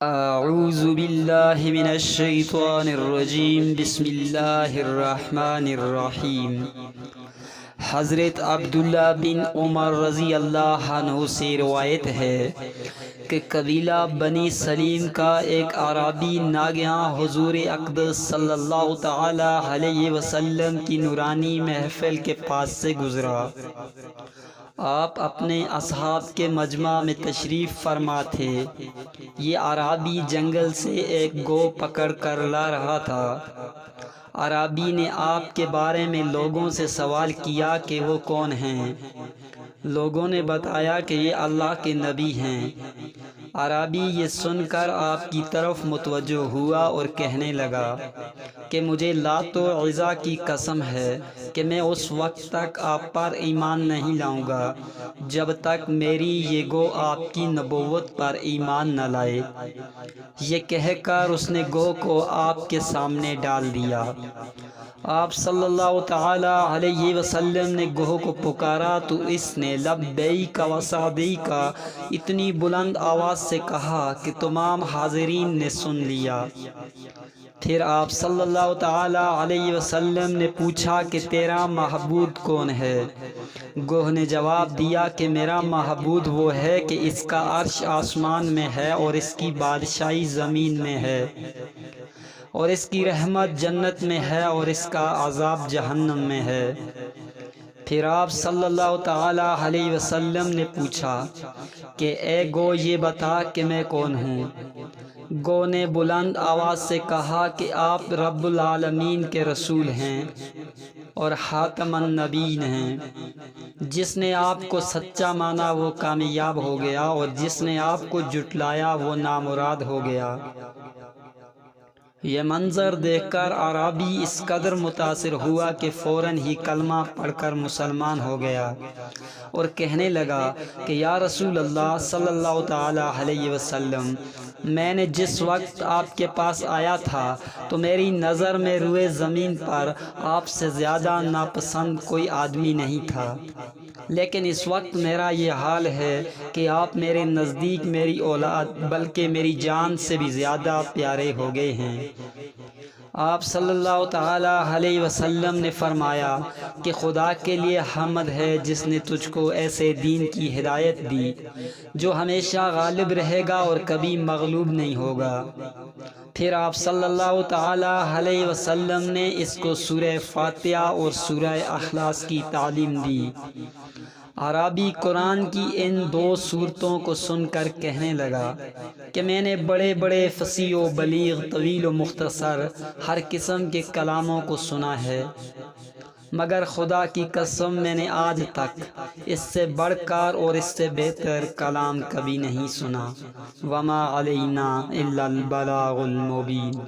اعوذ باللہ من الشیطان الرجیم بسم اللہ الرحمن الرحیم۔ حضرت عبداللہ بن عمر رضی اللہ عنہ سے روایت ہے کہ قبیلہ بنی سلیم کا ایک اعرابی ناگہاں حضور اقدس صلی اللہ تعالی علیہ وسلم کی نورانی محفل کے پاس سے گزرا۔ آپ اپنے اصحاب کے مجمع میں تشریف فرما تھے۔ یہ اعرابی جنگل سے ایک گو پکڑ کر لا رہا تھا۔ اعرابی نے آپ کے بارے میں لوگوں سے سوال کیا کہ وہ کون ہیں۔ لوگوں نے بتایا کہ یہ اللہ کے نبی ہیں۔ اعرابی یہ سن کر آپ کی طرف متوجہ ہوا اور کہنے لگا کہ مجھے لات و عزیٰ کی قسم ہے کہ میں اس وقت تک آپ پر ایمان نہیں لاؤں گا جب تک میری یہ گو آپ کی نبوت پر ایمان نہ لائے۔ یہ کہہ کر اس نے گو کو آپ کے سامنے ڈال دیا۔ آپ صلی اللہ تعالی علیہ وسلم نے گوہ کو پکارا تو اس نے لبیک و سعدیک اتنی بلند آواز سے کہا کہ تمام حاضرین نے سن لیا۔ پھر آپ صلی اللہ تعالی علیہ وسلم نے پوچھا کہ تیرا معبود کون ہے؟ گوہ نے جواب دیا کہ میرا معبود وہ ہے کہ اس کا عرش آسمان میں ہے اور اس کی بادشاہی زمین میں ہے، اور اس کی رحمت جنت میں ہے اور اس کا عذاب جہنم میں ہے۔ پھر آپ صلی اللہ تعالی علیہ وسلم نے پوچھا کہ اے گو یہ بتا کہ میں کون ہوں؟ گو نے بلند آواز سے کہا کہ آپ رب العالمین کے رسول ہیں اور خاتم النبیین ہیں۔ جس نے آپ کو سچا مانا وہ کامیاب ہو گیا اور جس نے آپ کو جھٹلایا وہ نامراد ہو گیا۔ یہ منظر دیکھ کر اعرابی اس قدر متاثر ہوا کہ فوراً ہی کلمہ پڑھ کر مسلمان ہو گیا اور کہنے لگا کہ یا رسول اللہ صلی اللہ تعالی علیہ وسلم، میں نے جس وقت آپ کے پاس آیا تھا تو میری نظر میں روئے زمین پر آپ سے زیادہ ناپسند کوئی آدمی نہیں تھا، لیکن اس وقت میرا یہ حال ہے کہ آپ میرے نزدیک میری اولاد بلکہ میری جان سے بھی زیادہ پیارے ہو گئے ہیں۔ آپ صلی اللہ تعالی علیہ وسلم نے فرمایا کہ خدا کے لیے حمد ہے جس نے تجھ کو ایسے دین کی ہدایت دی جو ہمیشہ غالب رہے گا اور کبھی مغلوب نہیں ہوگا۔ پھر آپ صلی اللہ تعالی علیہ وسلم نے اس کو سورہ فاتحہ اور سورہ اخلاص کی تعلیم دی۔ اعرابی قرآن کی ان دو سورتوں کو سن کر کہنے لگا کہ میں نے بڑے بڑے فصیح و بلیغ، طویل و مختصر ہر قسم کے کلاموں کو سنا ہے، مگر خدا کی قسم میں نے آج تک اس سے بڑھ کر اور اس سے بہتر کلام کبھی نہیں سنا۔ وما علینا الا البلاغ المبین۔